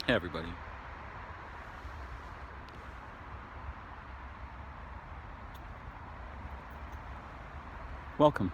Hey everybody. Welcome.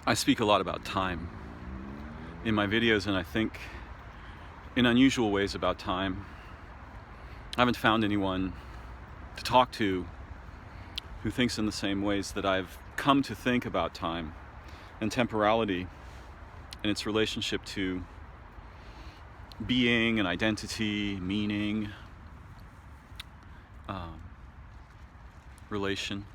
I speak a lot about time in my videos, and I think in unusual ways about time. I haven't found anyone to talk to who thinks in the same ways that I've come to think about time and temporality and its relationship to being and identity, meaning, relation.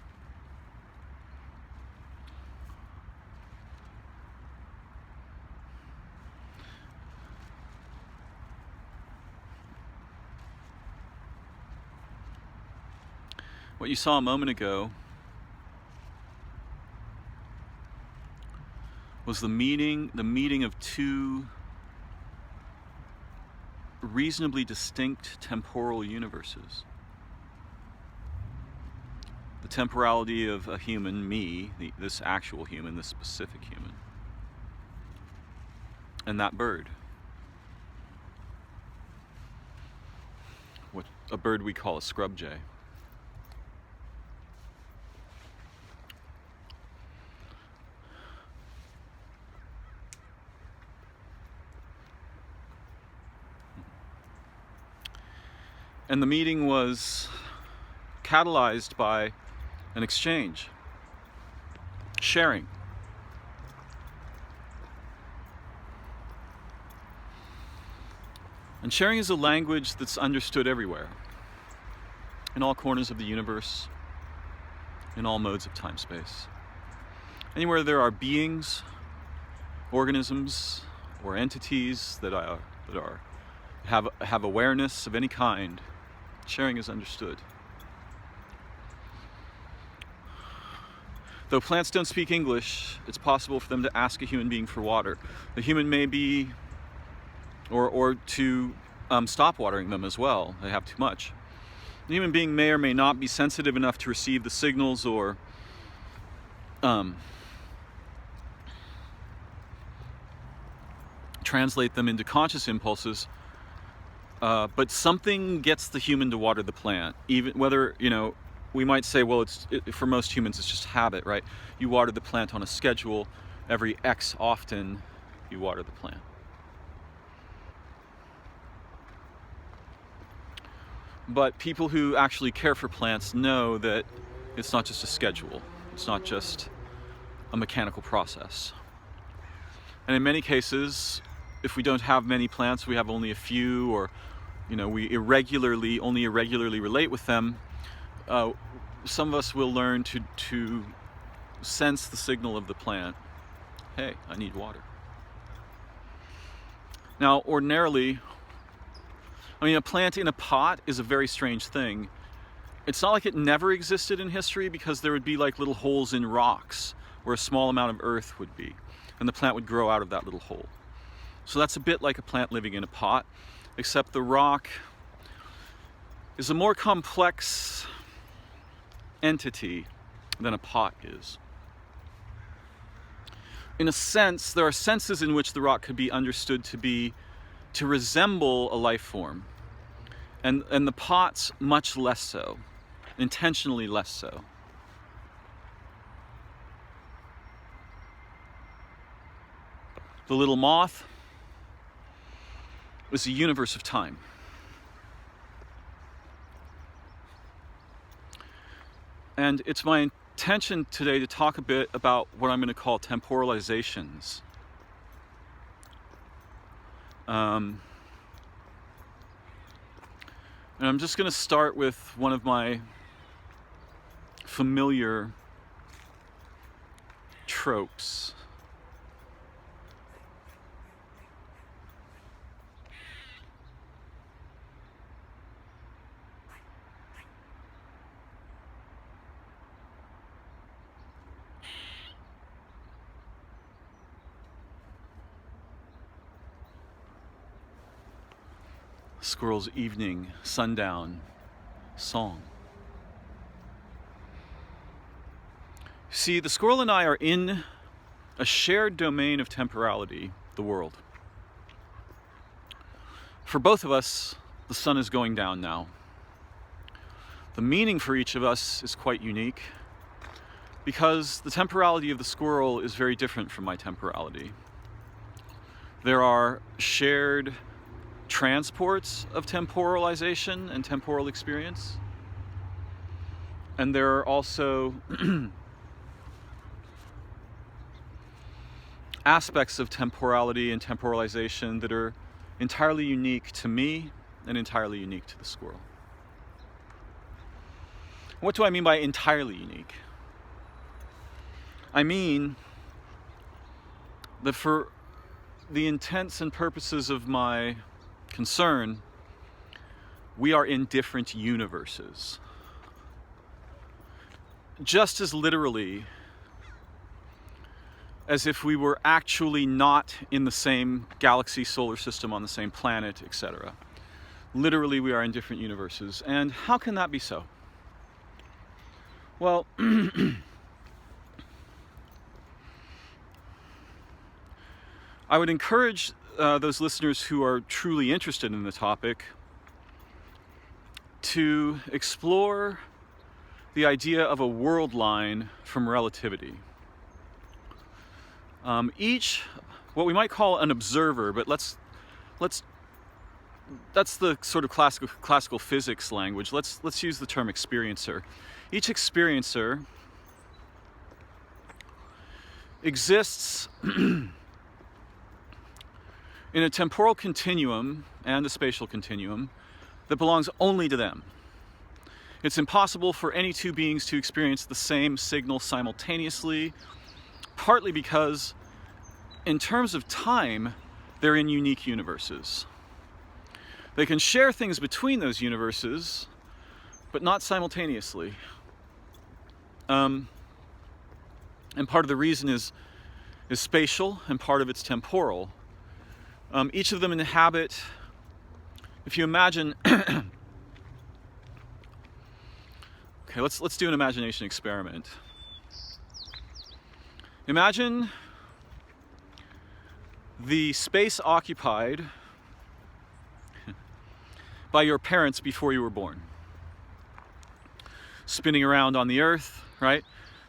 What you saw a moment ago was the meeting of two reasonably distinct temporal universes. The temporality of a human, me, this actual human, this specific human, and that bird. What a bird we call a scrub jay. And the meeting was catalyzed by an exchange, sharing. And sharing is a language that's understood everywhere, in all corners of the universe, in all modes of time-space. Anywhere there are beings, organisms, or entities that have awareness of any kind, sharing is understood. Though plants don't speak English, it's possible for them to ask a human being for water. The human may be, or to stop watering them as well. They have too much. The human being may or may not be sensitive enough to receive the signals or translate them into conscious impulses. But something gets the human to water the plant, even whether, we might say, well, for most humans, it's just habit, right? You water the plant on a schedule. Every X often, you water the plant. But people who actually care for plants know that it's not just a schedule. It's not just a mechanical process. And in many cases, if we don't have many plants, we have only a few, or we only irregularly relate with them, some of us will learn to sense the signal of the plant. Hey, I need water. Now, ordinarily, a plant in a pot is a very strange thing. It's not like it never existed in history, because there would be like little holes in rocks where a small amount of earth would be, and the plant would grow out of that little hole. So that's a bit like a plant living in a pot, except the rock is a more complex entity than a pot is. In a sense, there are senses in which the rock could be understood to resemble a life form, and the pot's much less so, intentionally less so. The little moth is a universe of time. And it's my intention today to talk a bit about what I'm going to call temporalizations. And I'm just going to start with one of my familiar tropes. Squirrel's evening sundown song. See, the squirrel and I are in a shared domain of temporality, the world. For both of us, the sun is going down now. The meaning for each of us is quite unique because the temporality of the squirrel is very different from my temporality. There are shared transports of temporalization and temporal experience. And there are also aspects of temporality and temporalization that are entirely unique to me and entirely unique to the squirrel. What do I mean by entirely unique? I mean that for the intents and purposes of my concern, we are in different universes. Just as literally as if we were actually not in the same galaxy, solar system, on the same planet, etc. Literally, we are in different universes. And how can that be so? Well, I would encourage those listeners who are truly interested in the topic to explore the idea of a world line from relativity. Each, what we might call an observer, but that's the sort of classical physics language. Let's use the term experiencer. Each experiencer exists in a temporal continuum and a spatial continuum that belongs only to them. It's impossible for any two beings to experience the same signal simultaneously, partly because, in terms of time, they're in unique universes. They can share things between those universes, but not simultaneously. And part of the reason is spatial, and part of it's temporal. Each of them inhabit, if you imagine, okay, let's do an imagination experiment. Imagine the space occupied by your parents before you were born, spinning around on the Earth, right?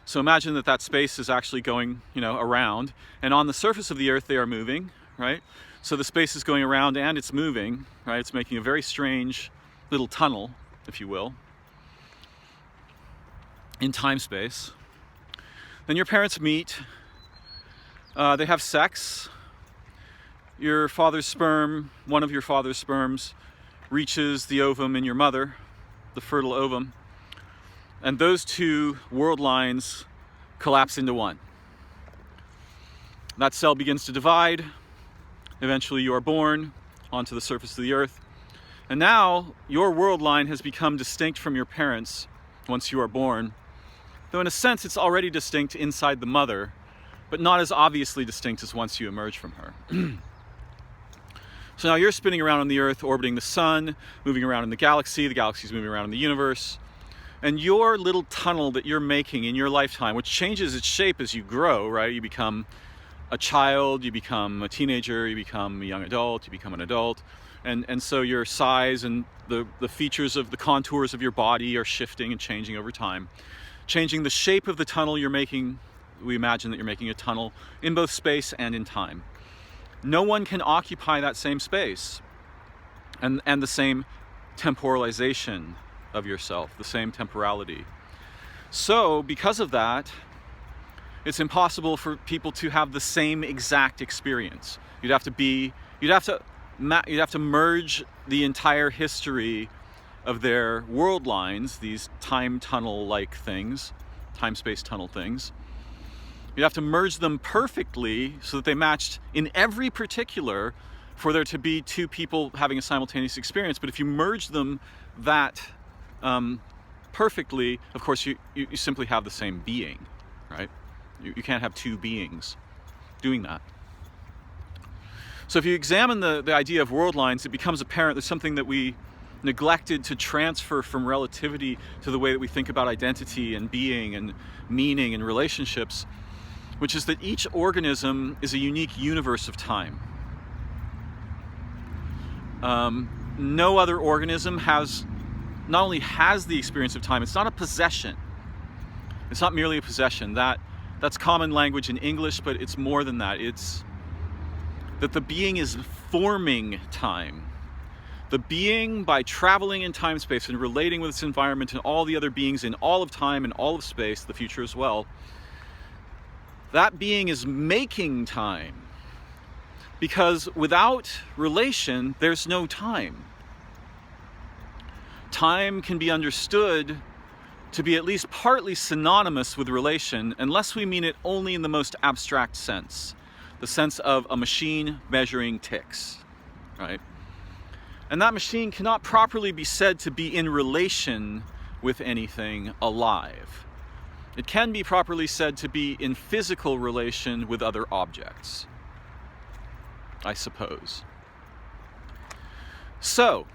So imagine that space is actually going, around, and on the surface of the Earth they are moving, right? So the space is going around and it's moving, right? It's making a very strange little tunnel, if you will, in time-space. Then your parents meet, they have sex. Your father's sperm, one of your father's sperms, reaches the ovum in your mother, the fertile ovum, and those two world lines collapse into one. That cell begins to divide. Eventually you are born onto the surface of the Earth. And now your world line has become distinct from your parents once you are born. Though in a sense it's already distinct inside the mother, but not as obviously distinct as once you emerge from her. So now you're spinning around on the Earth, orbiting the sun, moving around in the galaxy's moving around in the universe, and your little tunnel that you're making in your lifetime, which changes its shape as you grow, right? You become a child, you become a teenager, you become a young adult, you become an adult, and so your size and the features of the contours of your body are shifting and changing over time, changing the shape of the tunnel you're making. We imagine that you're making a tunnel in both space and in time. No one can occupy that same space and the same temporalization of yourself, the same temporality. So because of that, it's impossible for people to have the same exact experience. You'd have to merge the entire history of their world lines, these time tunnel-like things, time-space tunnel things. You'd have to merge them perfectly so that they matched in every particular for there to be two people having a simultaneous experience. But if you merge them that perfectly, of course, you simply have the same being, right? You can't have two beings doing that. So if you examine the idea of world lines, it becomes apparent there's something that we neglected to transfer from relativity to the way that we think about identity and being and meaning and relationships, which is that each organism is a unique universe of time. No other organism not only has the experience of time, it's not a possession. It's not merely a possession. That's common language in English, but it's more than that. It's that the being is forming time. The being, by traveling in time-space and relating with its environment and all the other beings in all of time and all of space, the future as well, that being is making time. Because without relation, there's no time. Time can be understood to be at least partly synonymous with relation, unless we mean it only in the most abstract sense, the sense of a machine measuring ticks, right? And that machine cannot properly be said to be in relation with anything alive. It can be properly said to be in physical relation with other objects, I suppose. So,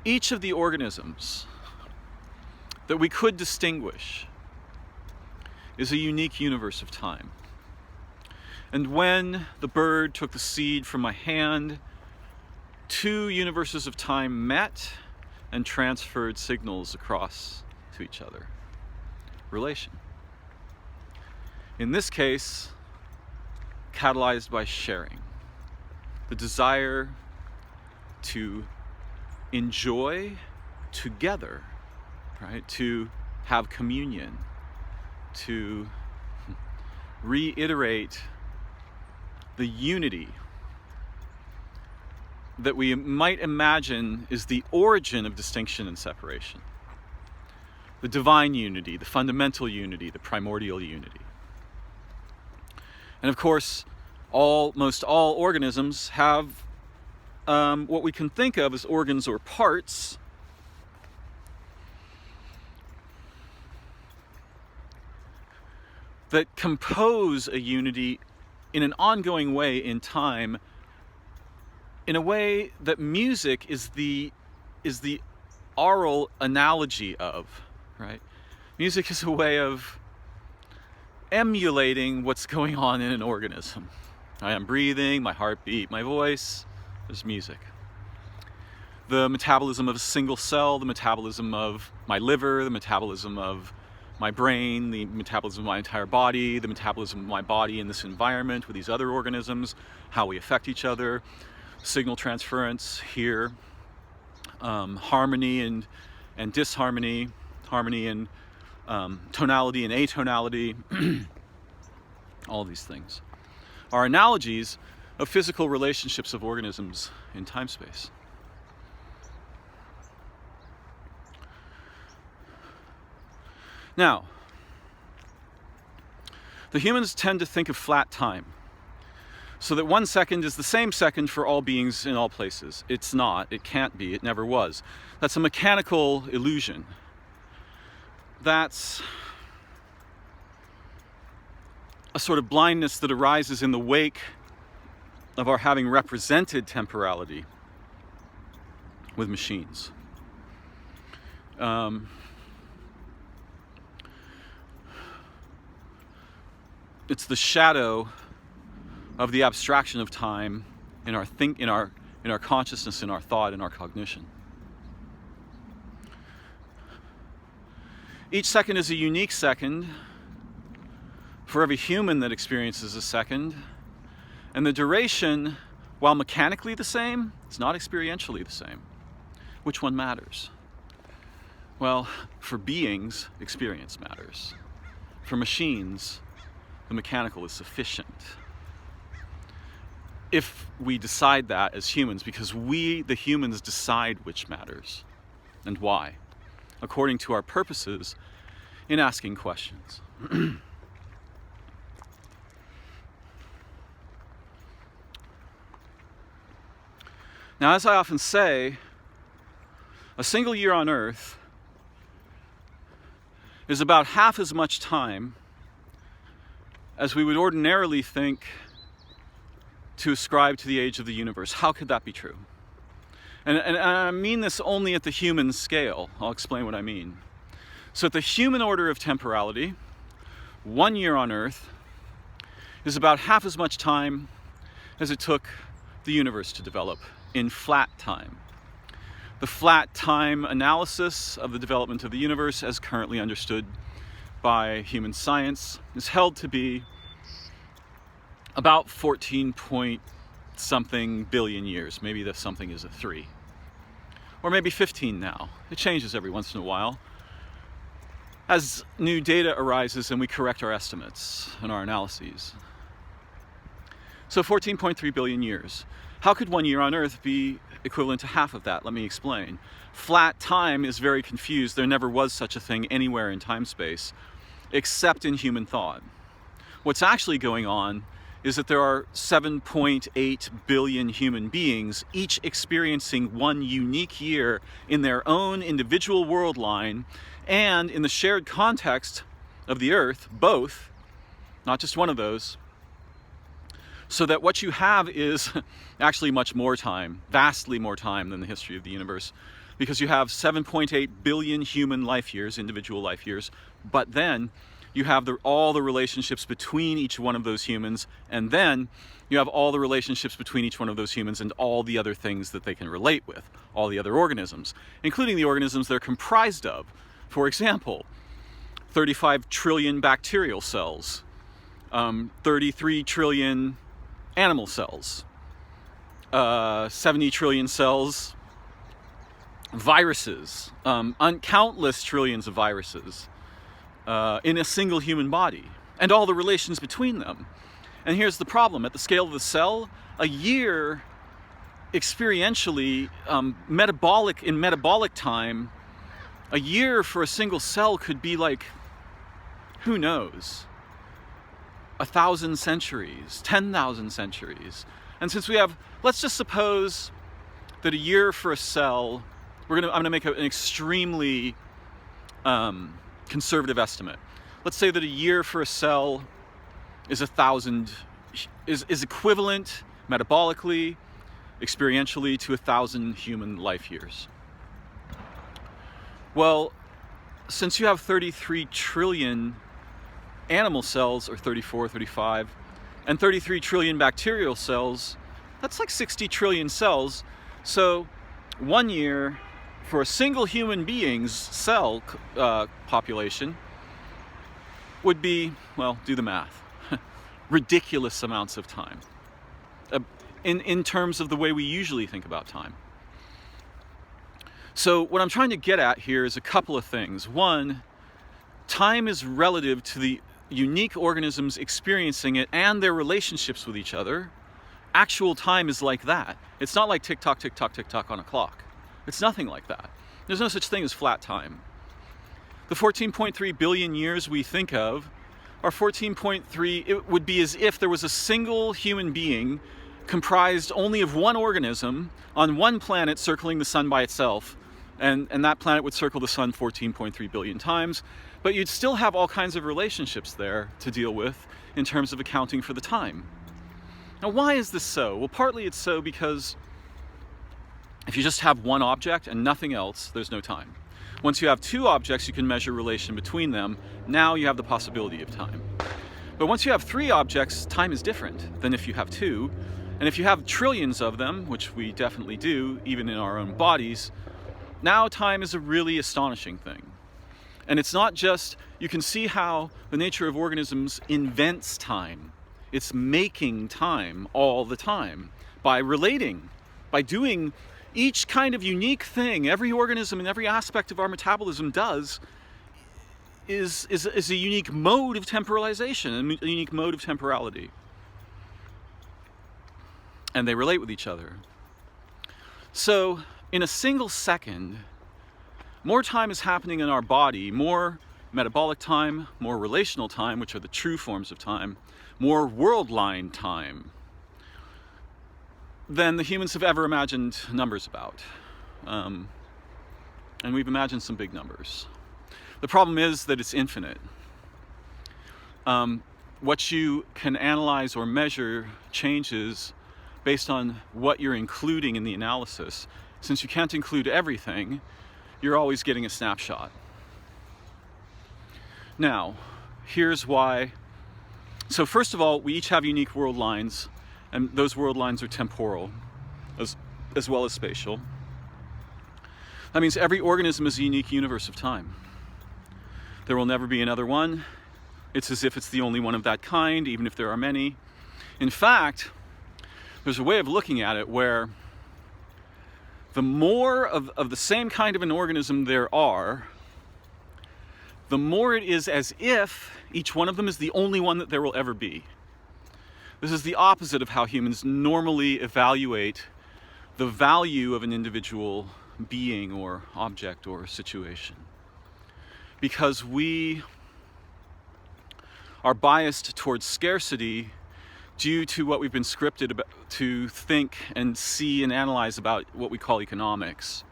each of the organisms that we could distinguish is a unique universe of time. And when the bird took the seed from my hand, two universes of time met and transferred signals across to each other. Relation. In this case, catalyzed by sharing. The desire to enjoy together, right? To have communion, to reiterate the unity that we might imagine is the origin of distinction and separation. The divine unity, the fundamental unity, the primordial unity. And of course, most all organisms have what we can think of as organs or parts that compose a unity in an ongoing way in time, in a way that music is the oral analogy of, right? Music is a way of emulating what's going on in an organism. I am breathing, my heartbeat, my voice, there's music. The metabolism of a single cell, the metabolism of my liver, the metabolism of my brain, the metabolism of my entire body, the metabolism of my body in this environment with these other organisms, how we affect each other, signal transference here, harmony and disharmony, harmony and tonality and atonality, all these things are analogies of physical relationships of organisms in time-space. Now, the humans tend to think of flat time, so that 1 second is the same second for all beings in all places. It's not, it can't be, it never was. That's a mechanical illusion. That's a sort of blindness that arises in the wake of our having represented temporality with machines. It's the shadow of the abstraction of time in our consciousness, in our thought, in our cognition. Each second is a unique second for every human that experiences a second, and the duration, while mechanically the same, is not experientially the same. Which one matters? Well, for beings, experience matters. For machines, the mechanical is sufficient. If we decide that as humans, because we, the humans, decide which matters and why, according to our purposes in asking questions. Now, as I often say, a single year on Earth is about half as much time as we would ordinarily think to ascribe to the age of the universe. How could that be true? And I mean this only at the human scale. I'll explain what I mean. So at the human order of temporality, 1 year on Earth is about half as much time as it took the universe to develop in flat time. The flat time analysis of the development of the universe, as currently understood by human science, is held to be about 14 point something billion years. Maybe the something is a 3. Or maybe 15 now. It changes every once in a while as new data arises and we correct our estimates and our analyses. So 14.3 billion years. How could 1 year on Earth be equivalent to half of that? Let me explain. Flat time is very confused. There never was such a thing anywhere in time-space, except in human thought. What's actually going on is that there are 7.8 billion human beings, each experiencing one unique year in their own individual world line, and in the shared context of the Earth, both, not just one of those, so that what you have is actually much more time, vastly more time than the history of the universe, because you have 7.8 billion human life years, individual life years, but then you have all the relationships between each one of those humans, and then you have all the relationships between each one of those humans and all the other things that they can relate with, all the other organisms, including the organisms they're comprised of. For example, 35 trillion bacterial cells, 33 trillion animal cells, 70 trillion cells, viruses, countless trillions of viruses in a single human body, and all the relations between them. And here's the problem. At the scale of the cell, a year experientially, in metabolic time, a year for a single cell could be like, who knows, 1,000 centuries, 10,000 centuries. And since we have, let's just suppose that a year for a cell, I'm gonna make an extremely conservative estimate. Let's say that a year for a cell is 1,000, is equivalent metabolically, experientially to 1,000 human life years. Well, since you have 33 trillion animal cells, or 34, 35, and 33 trillion bacterial cells, that's like 60 trillion cells. So 1 year for a single human being's cell population would be, well, do the math, ridiculous amounts of time in terms of the way we usually think about time. So what I'm trying to get at here is a couple of things. One, time is relative to the unique organisms experiencing it and their relationships with each other. Actual time is like that. It's not like tick tock, tick tock, tick tock on a clock. It's nothing like that. There's no such thing as flat time. The 14.3 billion years we think of are 14.3, it would be as if there was a single human being comprised only of one organism on one planet circling the sun by itself And that planet would circle the sun 14.3 billion times, but you'd still have all kinds of relationships there to deal with in terms of accounting for the time. Now, why is this so? Well, partly it's so because if you just have one object and nothing else, there's no time. Once you have two objects, you can measure relation between them. Now you have the possibility of time. But once you have three objects, time is different than if you have two. And if you have trillions of them, which we definitely do, even in our own bodies, now time is a really astonishing thing. And it's not just, you can see how the nature of organisms invents time. It's making time all the time by relating, by doing each kind of unique thing every organism and every aspect of our metabolism does is a unique mode of temporalization, a unique mode of temporality. And they relate with each other. So, in a single second, more time is happening in our body, more metabolic time, more relational time, which are the true forms of time, more world-line time than the humans have ever imagined numbers about. And we've imagined some big numbers. The problem is that it's infinite. What you can analyze or measure changes based on what you're including in the analysis. Since you can't include everything, you're always getting a snapshot. Now, here's why. So first of all, we each have unique world lines, and those world lines are temporal, as well as spatial. That means every organism is a unique universe of time. There will never be another one. It's as if it's the only one of that kind, even if there are many. In fact, there's a way of looking at it where the more of the same kind of an organism there are, the more it is as if each one of them is the only one that there will ever be. This is the opposite of how humans normally evaluate the value of an individual being or object or situation. Because we are biased towards scarcity due to what we've been scripted about, to think and see and analyze about what we call economics.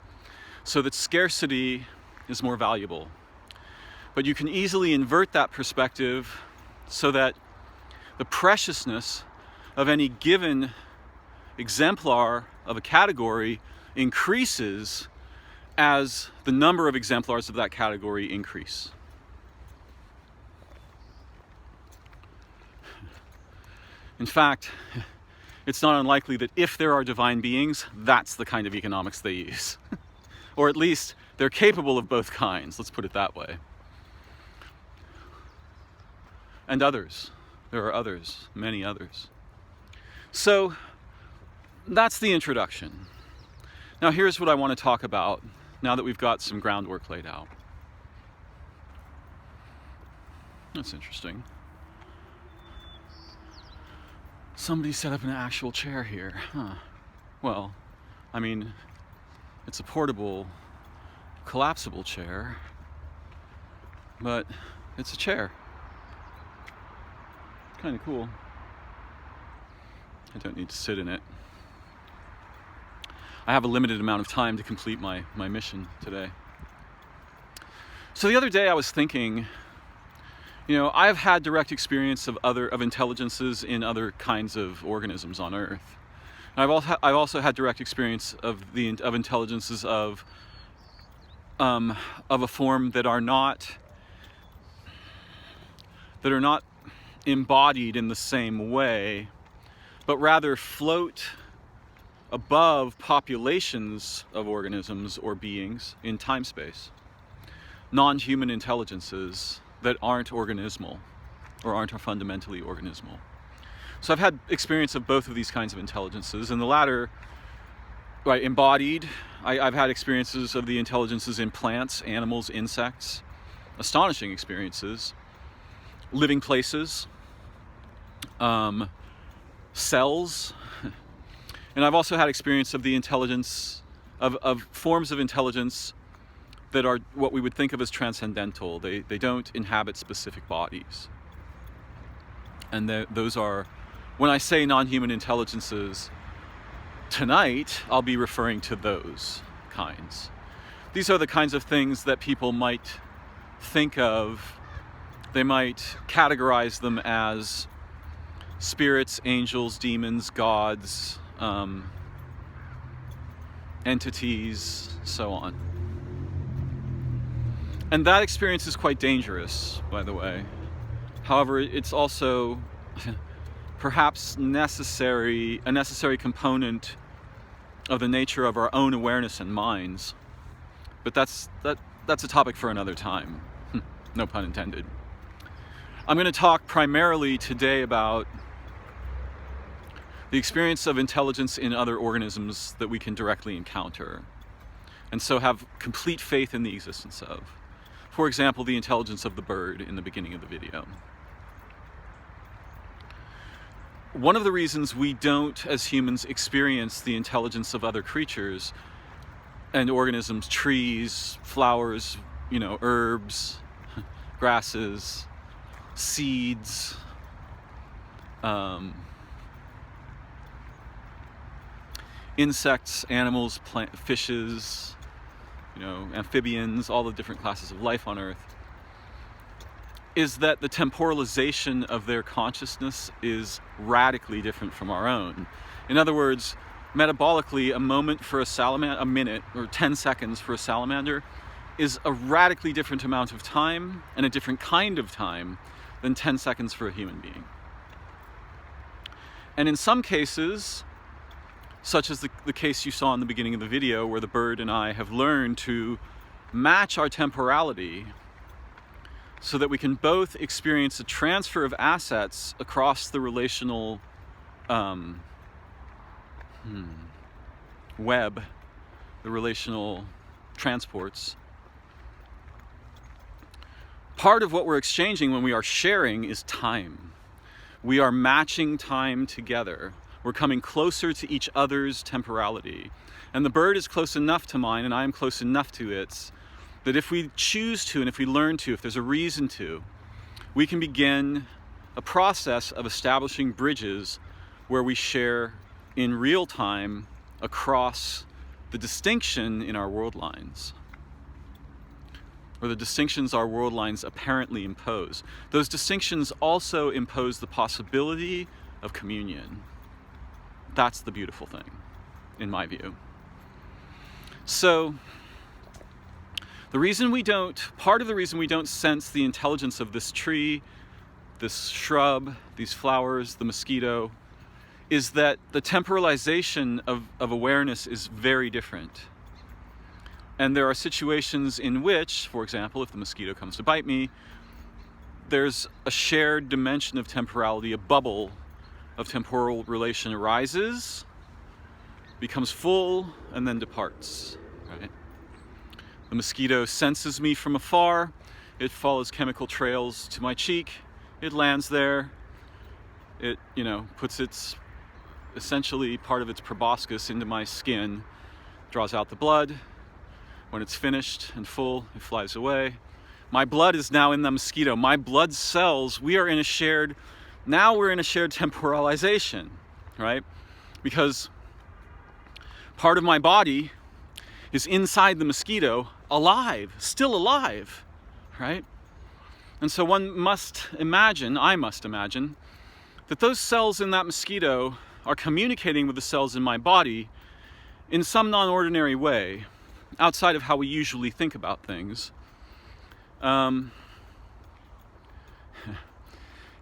So that scarcity is more valuable. But you can easily invert that perspective so that the preciousness of any given exemplar of a category increases as the number of exemplars of that category increase. In fact, it's not unlikely that if there are divine beings, that's the kind of economics they use. Or at least they're capable of both kinds, let's put it that way. And others. There are others, many others. So that's the introduction. Now here's what I want to talk about now that we've got some groundwork laid out. That's interesting. Somebody set up an actual chair here. Huh. Well, I mean, it's a portable, collapsible chair, but it's a chair. Kind of cool. I don't need to sit in it. I have a limited amount of time to complete my mission today. So the other day I was thinking, I've had direct experience of intelligences in other kinds of organisms on Earth. And I've also had direct experience of intelligences of a form that are not embodied in the same way, but rather float above populations of organisms or beings in time-space. Non-human intelligences that aren't organismal or aren't fundamentally organismal. So I've had experience of both of these kinds of intelligences, and the latter, right, embodied. I've had experiences of the intelligences in plants, animals, insects, astonishing experiences, living places, cells, and I've also had experience of the intelligence, of forms of intelligence that are what we would think of as transcendental. They don't inhabit specific bodies. And those are, when I say non-human intelligences, tonight I'll be referring to those kinds. these are the kinds of things that people might think of. They might categorize them as spirits, angels, demons, gods, entities, so on. And that experience is quite dangerous, by the way. However, it's also perhaps a necessary component of the nature of our own awareness and minds. But that's a topic for another time. No pun intended. I'm going to talk primarily today about the experience of intelligence in other organisms that we can directly encounter, and so have complete faith in the existence of. For example, the intelligence of the bird in the beginning of the video. One of the reasons we don't, as humans, experience the intelligence of other creatures and organisms, trees, flowers, herbs, grasses, seeds, insects, animals, fishes, amphibians, all the different classes of life on Earth, is that the temporalization of their consciousness is radically different from our own. In other words, metabolically, a moment for a salamander, a minute or 10 seconds for a salamander, is a radically different amount of time and a different kind of time than 10 seconds for a human being. And in some cases, such as the case you saw in the beginning of the video, where the bird and I have learned to match our temporality so that we can both experience a transfer of assets across the relational web, the relational transports. Part of what we're exchanging when we are sharing is time. We are matching time together. We're coming closer to each other's temporality. And the bird is close enough to mine, and I am close enough to its, that if we choose to, and if we learn to, if there's a reason to, we can begin a process of establishing bridges where we share in real time across the distinction in our world lines, or the distinctions our world lines apparently impose. Those distinctions also impose the possibility of communion. That's the beautiful thing, in my view. So, part of the reason we don't sense the intelligence of this tree, this shrub, these flowers, the mosquito, is that the temporalization of awareness is very different. And there are situations in which, for example, if the mosquito comes to bite me, there's a shared dimension of temporality, a bubble of temporal relation arises, becomes full, and then departs, right? The mosquito senses me from afar, it follows chemical trails to my cheek, it lands there, it, puts its, essentially part of its proboscis into my skin, draws out the blood. When it's finished and full, it flies away. My blood is now in the mosquito. My blood cells, we're in a shared temporalization, right? Because part of my body is inside the mosquito, still alive, right? And so I must imagine, that those cells in that mosquito are communicating with the cells in my body in some non-ordinary way, outside of how we usually think about things.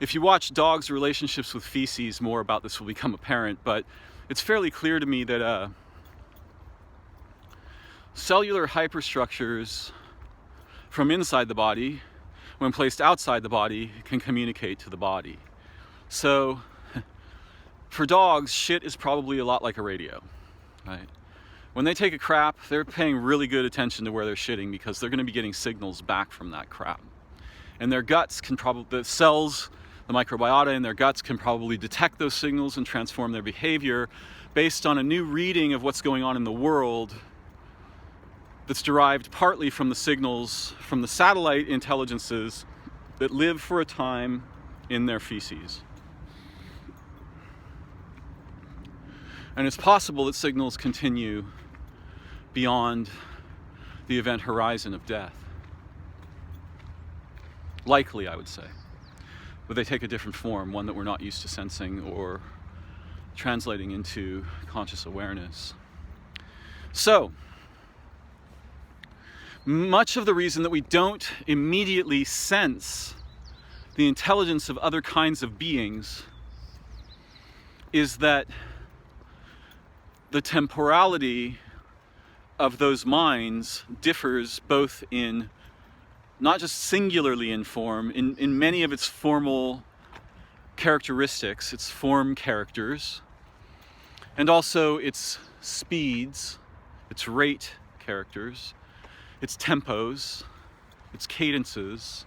If you watch dogs' relationships with feces, more about this will become apparent, but it's fairly clear to me that cellular hyperstructures from inside the body, when placed outside the body, can communicate to the body. So, for dogs, shit is probably a lot like a radio, right? When they take a crap, they're paying really good attention to where they're shitting because they're going to be getting signals back from that crap. And their guts can the cells, the microbiota in their guts can probably detect those signals and transform their behavior based on a new reading of what's going on in the world that's derived partly from the signals from the satellite intelligences that live for a time in their feces. And it's possible that signals continue beyond the event horizon of death. Likely, I would say. But they take a different form, one that we're not used to sensing or translating into conscious awareness. So, much of the reason that we don't immediately sense the intelligence of other kinds of beings is that the temporality of those minds differs both in, not just singularly in form, in many of its formal characteristics, its form characters, and also its speeds, its rate characters, its tempos, its cadences,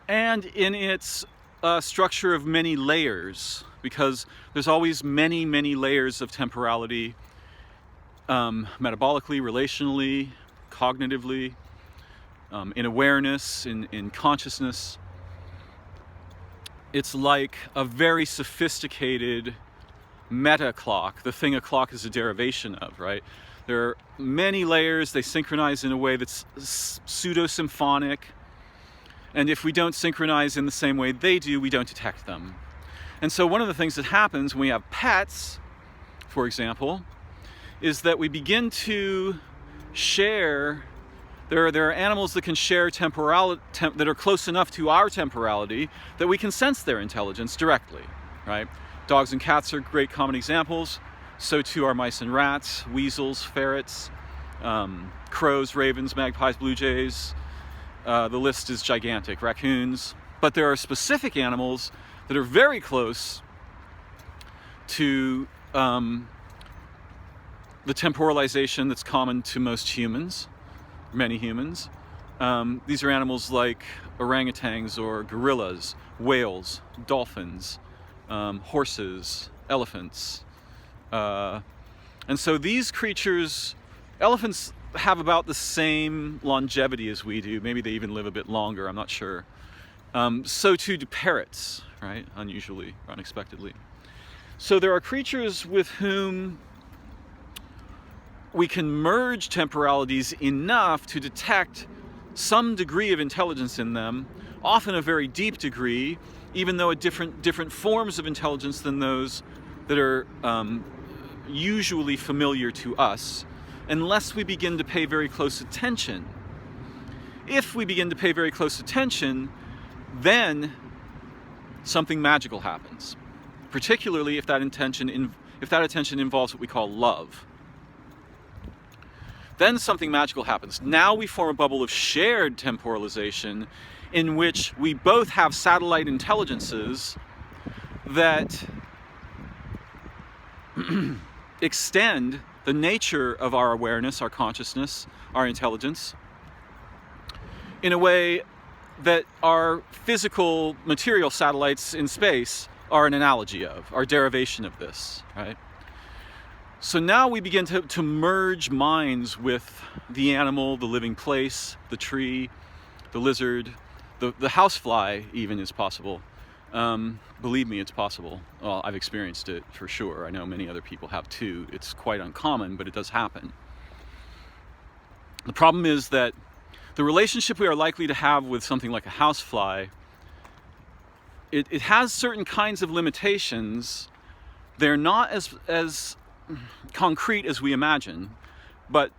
and in its structure of many layers, because there's always many, many layers of temporality, metabolically, relationally, cognitively, in awareness, in consciousness. It's like a very sophisticated meta clock, the thing a clock is a derivation of, right? There are many layers, they synchronize in a way that's pseudo-symphonic, and if we don't synchronize in the same way they do, we don't detect them. And so one of the things that happens when we have pets, for example, is that we begin to share. There are animals that can share temporality, that are close enough to our temporality that we can sense their intelligence directly, right? Dogs and cats are great common examples. So too are mice and rats, weasels, ferrets, crows, ravens, magpies, blue jays. The list is gigantic, raccoons. But there are specific animals that are very close to the temporalization that's common to most humans, many humans. These are animals like orangutans or gorillas, whales, dolphins, horses, elephants. And so these creatures, elephants have about the same longevity as we do. Maybe they even live a bit longer, I'm not sure. So too do parrots, right? Unusually, or unexpectedly. So there are creatures with whom we can merge temporalities enough to detect some degree of intelligence in them, often a very deep degree, even though at different forms of intelligence than those that are usually familiar to us, unless we begin to pay very close attention. If we begin to pay very close attention, then something magical happens, particularly if that attention involves what we call love. Then something magical happens. Now we form a bubble of shared temporalization in which we both have satellite intelligences that extend the nature of our awareness, our consciousness, our intelligence, in a way that our physical material satellites in space are an analogy of, our derivation of this, right? So now we begin to merge minds with the animal, the living place, the tree, the lizard, the housefly even is possible. Believe me, it's possible. Well, I've experienced it for sure. I know many other people have too. It's quite uncommon, but it does happen. The problem is that the relationship we are likely to have with something like a housefly, it has certain kinds of limitations. They're not as concrete as we imagine, but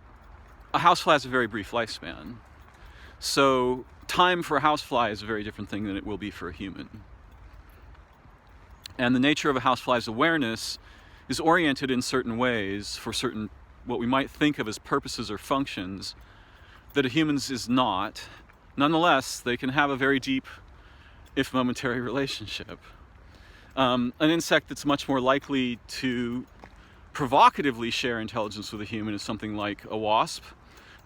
a housefly has a very brief lifespan. So time for a housefly is a very different thing than it will be for a human. And the nature of a housefly's awareness is oriented in certain ways for certain, what we might think of as purposes or functions, that a human's is not. Nonetheless, they can have a very deep, if momentary, relationship. An insect that's much more likely to provocatively share intelligence with a human is something like a wasp.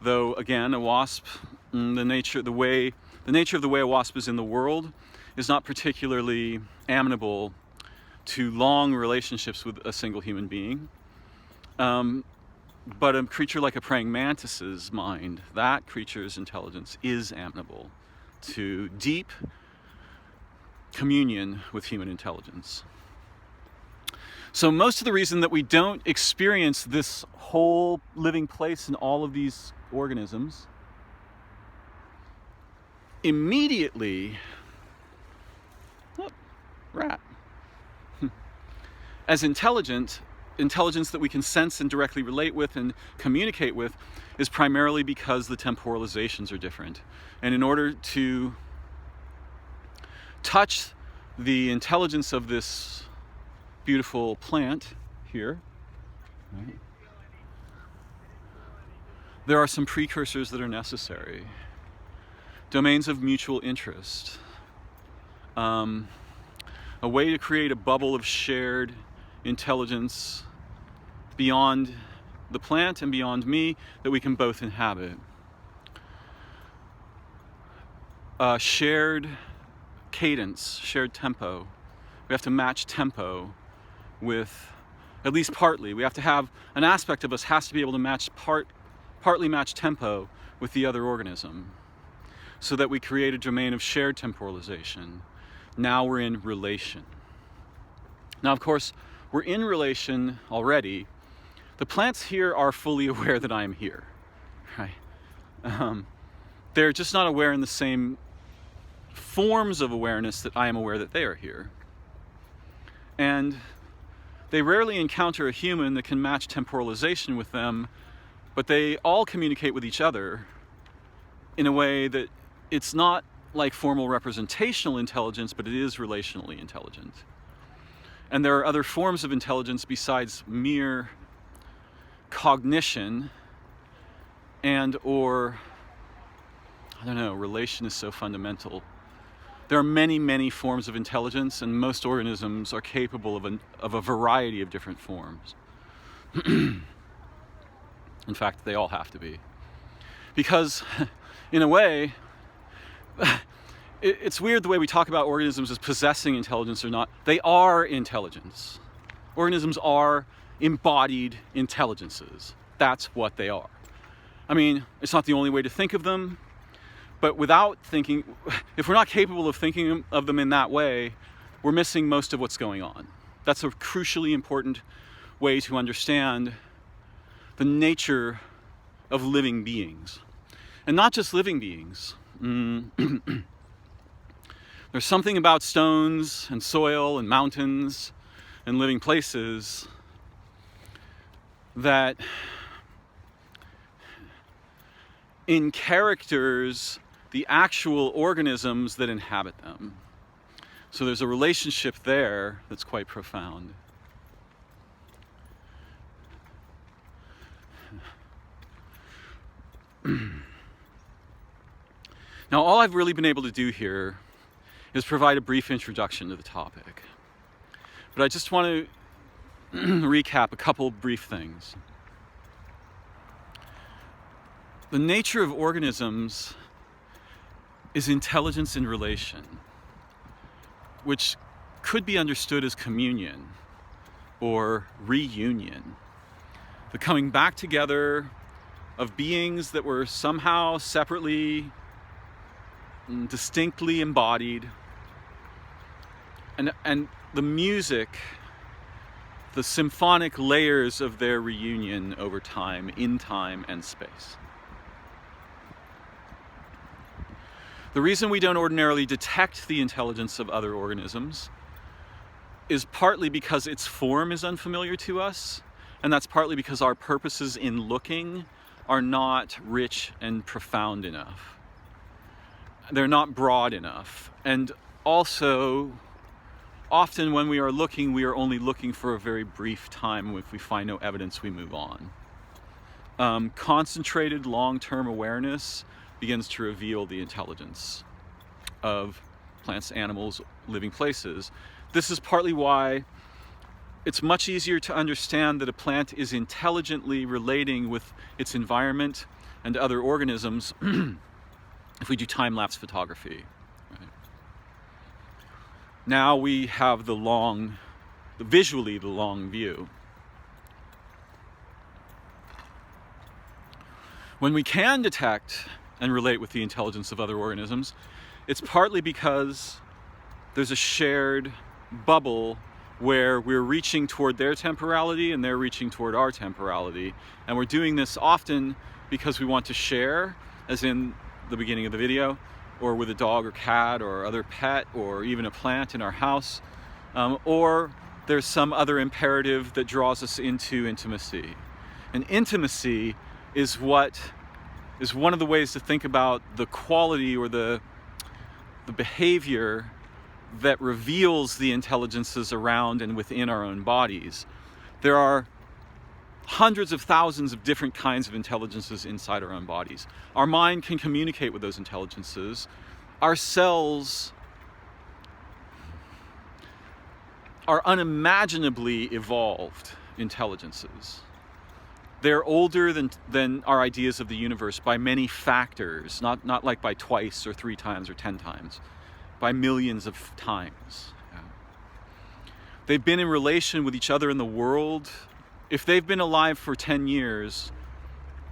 Though again, a wasp, the nature of the way a wasp is in the world is not particularly amenable to long relationships with a single human being. But a creature like a praying mantis's mind, that creature's intelligence is amenable to deep communion with human intelligence. So most of the reason that we don't experience this whole living place and all of these organisms immediately, rat, as intelligence that we can sense and directly relate with and communicate with, is primarily because the temporalizations are different. And in order to touch the intelligence of this beautiful plant here, right, there are some precursors that are necessary. Domains of mutual interest. A way to create a bubble of shared intelligence beyond the plant and beyond me that we can both inhabit. Shared cadence, shared tempo. We have to match tempo with, at least partly, we have to have, an aspect of us has to be able to partly match tempo with the other organism, so that we create a domain of shared temporalization. Now we're in relation. Now, of course, we're in relation already. The plants here are fully aware that I am here, right? They're just not aware in the same forms of awareness that I am aware that they are here. And they rarely encounter a human that can match temporalization with them, but they all communicate with each other in a way that it's not like formal representational intelligence, but it is relationally intelligent. And there are other forms of intelligence besides mere cognition and or, I don't know, relation is so fundamental. There are many, many forms of intelligence, and most organisms are capable of a variety of different forms. In fact, they all have to be. Because, in a way, it's weird the way we talk about organisms as possessing intelligence or not. They are intelligence. Organisms are embodied intelligences. That's what they are. I mean, it's not the only way to think of them, but without thinking, if we're not capable of thinking of them in that way, we're missing most of what's going on. That's a crucially important way to understand the nature of living beings. And not just living beings. There's something about stones and soil and mountains and living places that in characters the actual organisms that inhabit them. So there's a relationship there that's quite profound. Now, all I've really been able to do here is provide a brief introduction to the topic. But I just want to recap a couple brief things. The nature of organisms is intelligence in relation, which could be understood as communion or reunion. The coming back together of beings that were somehow separately, distinctly embodied, and the music, the symphonic layers of their reunion over time, in time and space. The reason we don't ordinarily detect the intelligence of other organisms is partly because its form is unfamiliar to us, and that's partly because our purposes in looking are not rich and profound enough. They're not broad enough. And also, often when we are looking, we are only looking for a very brief time. If we find no evidence, we move on. Concentrated long-term awareness begins to reveal the intelligence of plants, animals, living places. This is partly why it's much easier to understand that a plant is intelligently relating with its environment and other organisms if we do time-lapse photography. Right? Now we have visually the long view. When we can detect and relate with the intelligence of other organisms, it's partly because there's a shared bubble where we're reaching toward their temporality and they're reaching toward our temporality. And we're doing this often because we want to share, as in the beginning of the video, or with a dog or cat or other pet or even a plant in our house, or there's some other imperative that draws us into intimacy. And intimacy is one of the ways to think about the quality or the behavior that reveals the intelligences around and within our own bodies. There are hundreds of thousands of different kinds of intelligences inside our own bodies. Our mind can communicate with those intelligences. Our cells are unimaginably evolved intelligences. They're older than our ideas of the universe by many factors, not like by twice or 3 times or 10 times, by millions of times. They've been in relation with each other in the world. If they've been alive for 10 years,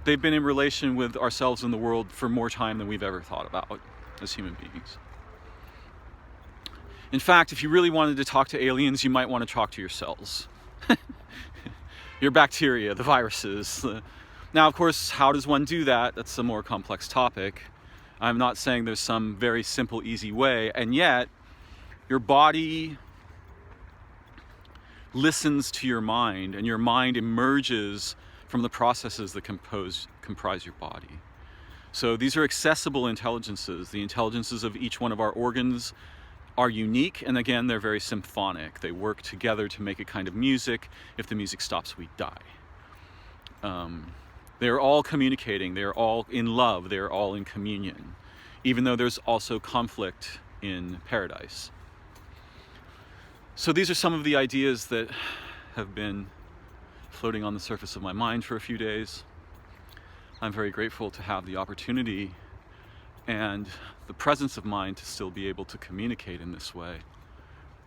they've been in relation with ourselves in the world for more time than we've ever thought about as human beings. In fact, if you really wanted to talk to aliens, you might want to talk to your cells. Your bacteria, the viruses. Now, of course, how does one do that? That's a more complex topic. I'm not saying there's some very simple, easy way, and yet your body listens to your mind, and your mind emerges from the processes that comprise your body. So these are accessible intelligences. The intelligences of each one of our organs are unique, and again, they're very symphonic. They work together to make a kind of music. If the music stops, we die. They're all communicating. They're all in love. They're all in communion, even though there's also conflict in paradise. So these are some of the ideas that have been floating on the surface of my mind for a few days. I'm very grateful to have the opportunity and the presence of mind to still be able to communicate in this way.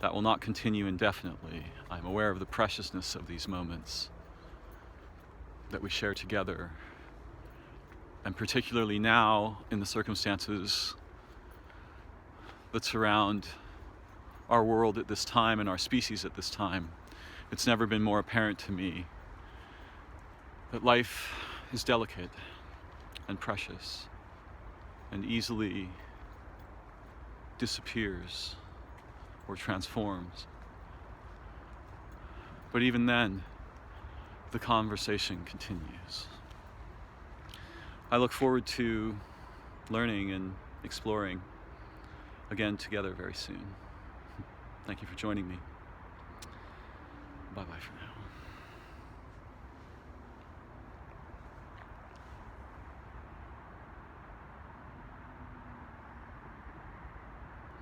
That will not continue indefinitely. I'm aware of the preciousness of these moments that we share together, and particularly now in the circumstances that surround our world at this time and our species at this time. It's never been more apparent to me that life is delicate and precious and easily disappears or transforms. But even then, the conversation continues. I look forward to learning and exploring again together very soon. Thank you for joining me. Bye-bye for now.